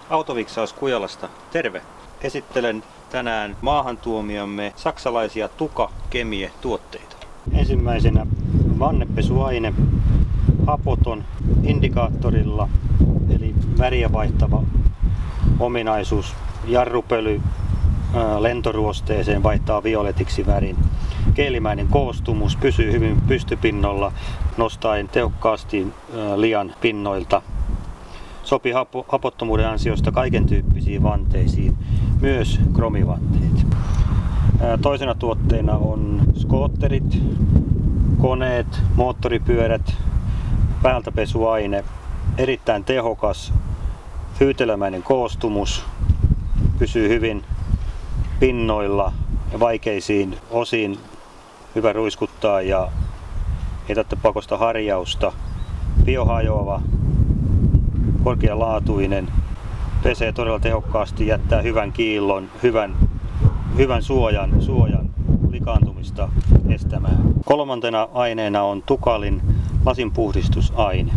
Autoviksaus Kujalasta. Terve! Esittelen tänään maahan tuomiamme saksalaisia Tuka Chemie tuotteita. Ensimmäisenä vannepesuaine, hapoton indikaattorilla, eli väriä vaihtava ominaisuus. Jarrupöly lentoruosteeseen vaihtaa violetiksi värin. Keelimäinen koostumus, pysyy hyvin pystypinnalla, nostaen tehokkaasti lian pinnoilta. Sopii hapottomuuden ansiosta kaiken tyyppisiin vanteisiin, myös kromivanteet. Toisena tuotteena on skootterit, koneet, moottoripyörät, päältäpesuaine, erittäin tehokas, hyytelömäinen koostumus, pysyy hyvin pinnoilla ja vaikeisiin osiin, hyvä ruiskuttaa ja ei tarvitse pakosta harjausta, biohajoava, korkealaatuinen, pesee todella tehokkaasti, jättää hyvän kiillon, hyvän suojan likaantumista estämään. Kolmantena aineena on Tukalin lasinpuhdistusaine.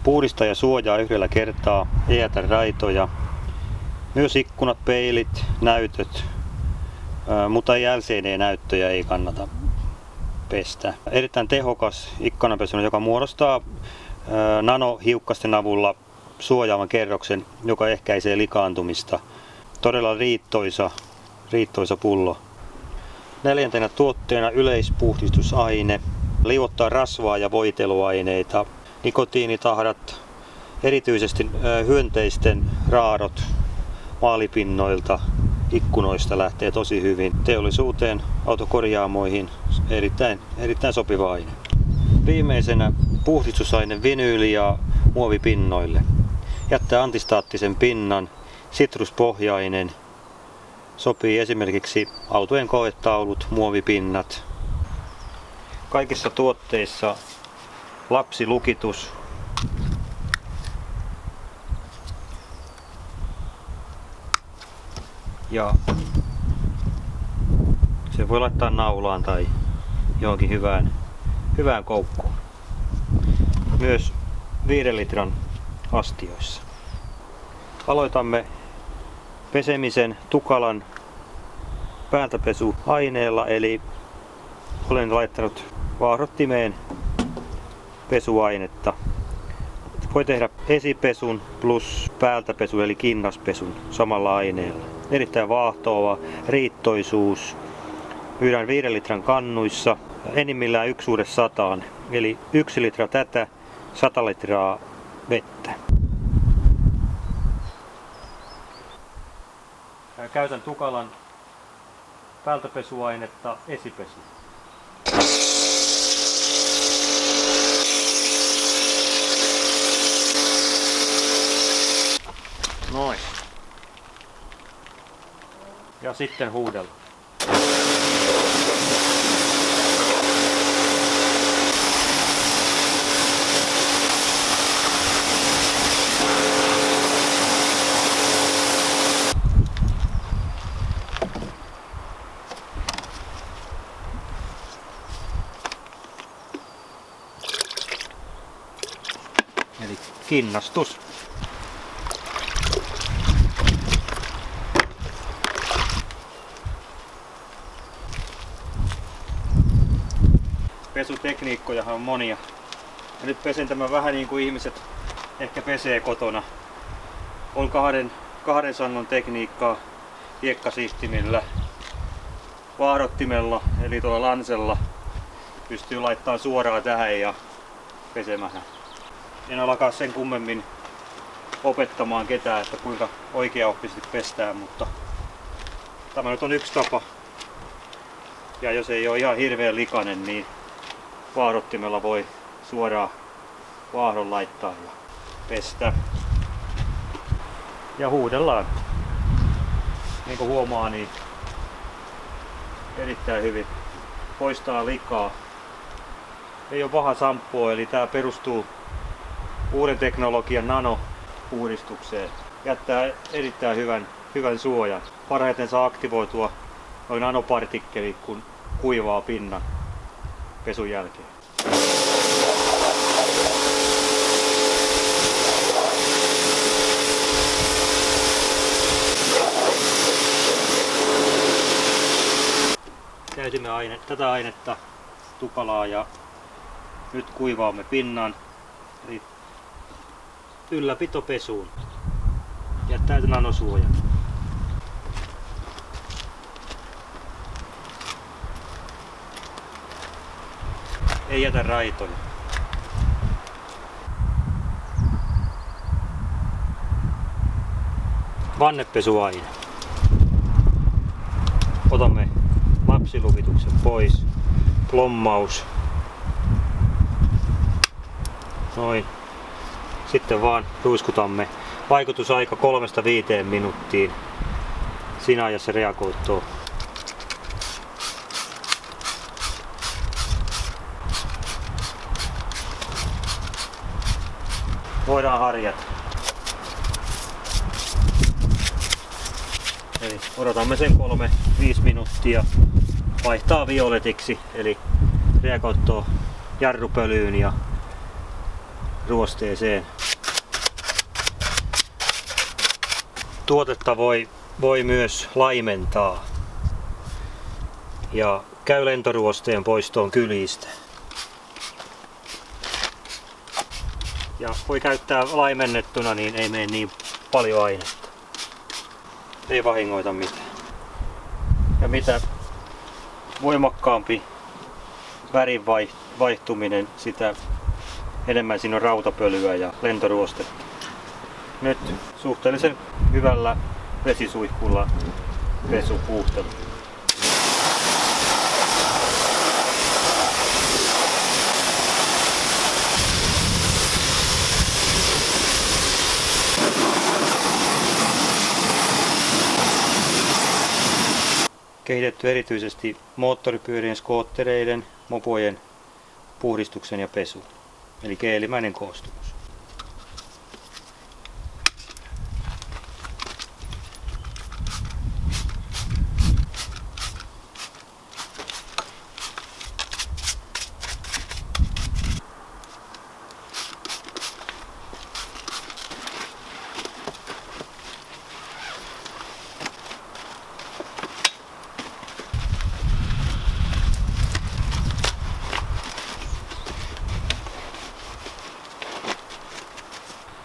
Puhdistaa ja suojaa yhdellä kertaa, ei jätä raitoja. Myös ikkunat, peilit, näytöt, mutta ei LCD-näyttöjä ei kannata pestä. Erittäin tehokas ikkunanpesuna, joka muodostaa nanohiukkasten avulla suojaavan kerroksen, joka ehkäisee likaantumista. Todella riittoisa pullo. Neljäntenä tuotteena yleispuhdistusaine. Liuottaa rasvaa ja voiteluaineita. Nikotiinitahdat, erityisesti hyönteisten raadot maalipinnoilta, ikkunoista lähtee tosi hyvin. Teollisuuteen, autokorjaamoihin erittäin sopiva aine. Viimeisenä puhdistusaine vinyyli- ja muovipinnoille. Jättää antistaattisen pinnan, sitruspohjainen. Sopii esimerkiksi autojen koetaulut, muovipinnat. Kaikissa tuotteissa lapsilukitus. Ja se voi laittaa naulaan tai johonkin hyvään koukkuun. Myös 5 litran astioissa. Aloitamme pesemisen Tukalan päältäpesuaineella, eli olen laittanut vaahdottimeen pesuainetta. Voi tehdä esipesun plus päältäpesun eli kinnaspesun samalla aineella. Erittäin vaahtoava, riittoisuus. Myydään 5 litran kannuissa, enimmillään 1:100, eli 1 litra tätä, 100 litraa vettä. Käytän Tukalan päältäpesuainetta esipesuun. Noin. Ja sitten huudella. Eli kinnastus. Pesutekniikkojahan on monia. Ja nyt pesen tämän vähän niin kuin ihmiset ehkä pesee kotona. On kahden sangon tekniikkaa hiekkasihtimillä, vaahdottimella eli tuolla lansella. Pystyy laittamaan suoraan tähän ja pesemään. En alkaa sen kummemmin opettamaan ketään, että kuinka oikeaoppisesti pestään, mutta tämä nyt on yksi tapa. Ja jos ei ole ihan hirveän likainen, niin vaahdottimella voi suoraan vaahdon laittaa ja pestä. Ja huudellaan. Niin kuin huomaa, niin erittäin hyvin poistaa likaa. Ei ole paha samppua, eli tämä perustuu uuden teknologian nanopuhdistukseen. Jättää erittäin hyvän suojan. Parhaiten saa aktivoitua noin nanopartikkelit, kun kuivaa pinnan pesun jälkeen. Käytimme tätä ainetta tukalaa ja nyt kuivaamme pinnan. Eli ylläpito pesuun. Jättää nanosuojan. Ei jätä raitoja. Vannepesuaine. Otamme lapsilukituksen pois. Plommaus. Noin. Sitten vaan ruiskutamme. Vaikutusaika 3–5 minuuttiin. Siinä ajassa reagoittuu. Voidaan harjata. Eli odotamme sen 3–5 minuuttia. Vaihtaa violetiksi, eli reagoittuu jarrupölyyn ja ruosteeseen. Tuotetta voi myös laimentaa ja käy lentoruosteen poistoon kyljistä. Ja voi käyttää laimennettuna, niin ei mene niin paljon ainetta. Ei vahingoita mitään. Ja mitä voimakkaampi värin vaihtuminen, sitä enemmän siinä on rautapölyä ja lentoruostetta. Nyt suhteellisen hyvällä vesisuihkulla pesupuuhtelu. Kehitetty erityisesti moottoripyörien, skoottereiden, mopojen puhdistuksen ja pesuun. Eli geelimäinen koostumus.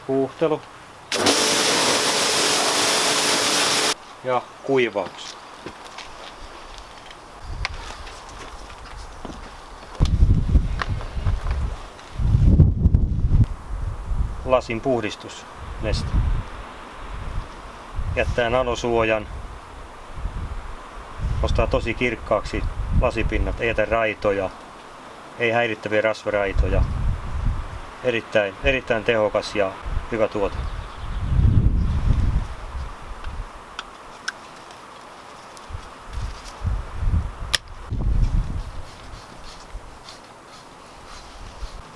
Puuhtelu ja kuivaus. Lasin puhdistusneste. Jättää nanosuojan. Nostaa tosi kirkkaaksi lasipinnat, ei jätä raitoja, ei häirittäviä rasvaraitoja. Erittäin tehokas ja hyvä tuote.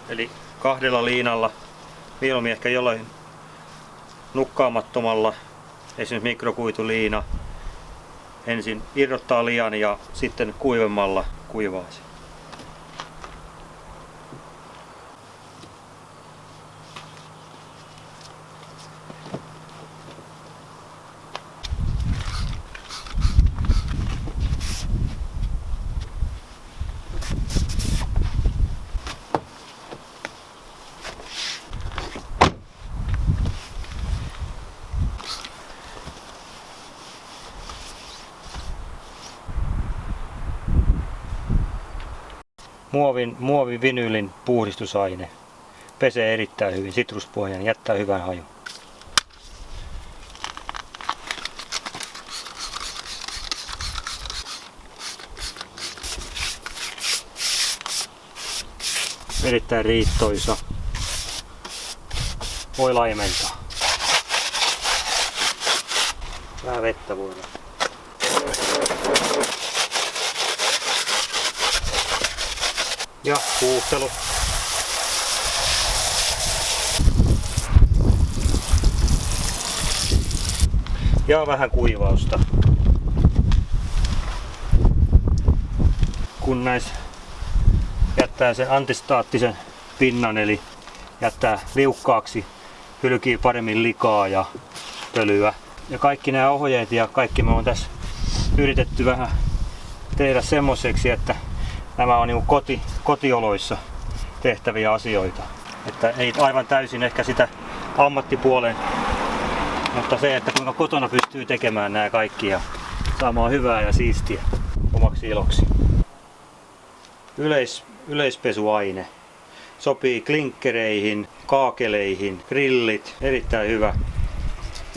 Eli 2 liinalla, mieluummin ehkä jollain nukkaamattomalla, esimerkiksi mikrokuituliina. Ensin irrottaa lian ja sitten kuivemmalla kuivaa sen. Muovivinylin puhdistusaine. Pesee erittäin hyvin, sitruspohjan, jättää hyvän hajun. Erittäin riittoisa. Voi laimentaa. Vähän vettä voidaan. Ja puuhtelu. Ja vähän kuivausta. Kun näissä jättää sen antistaattisen pinnan, eli jättää liukkaaksi, hylkii paremmin likaa ja pölyä. Ja kaikki nämä ohjeet ja kaikki me on tässä yritetty vähän tehdä semmoiseksi, että nämä on niin kotioloissa tehtäviä asioita. Että ei aivan täysin ehkä sitä ammattipuolen, mutta se, että kuinka kotona pystyy tekemään nämä kaikki ja saamaan hyvää ja siistiä omaksi iloksi. Yleispesuaine. Sopii klinkkereihin, kaakeleihin, grillit, erittäin hyvä.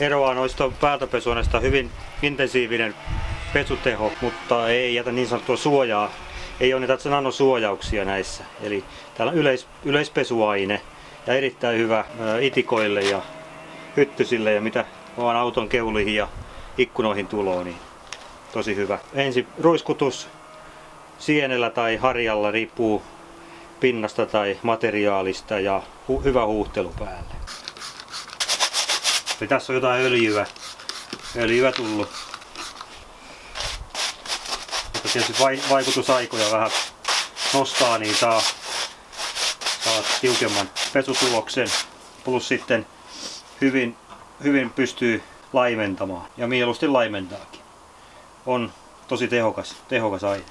Eroaa noista päältäpesuaineista hyvin intensiivinen pesuteho, mutta ei jätä niin sanottua suojaa. Ei ole niitä nanosuojauksia näissä. Eli täällä on yleispesuaine ja erittäin hyvä itikoille ja hyttysille ja mitä vaan auton keuliin ja ikkunoihin tuloo, niin tosi hyvä. Ensin ruiskutus sienellä tai harjalla, riippuu pinnasta tai materiaalista, ja hyvä huuhtelu päälle. Ja tässä on jotain öljyä tullut. Mutta tietysti vaikutusaikoja vähän nostaa, niin saa tiukemman pesutuloksen. Plus sitten hyvin pystyy laimentamaan ja mieluusti laimentaakin. On tosi tehokas aine.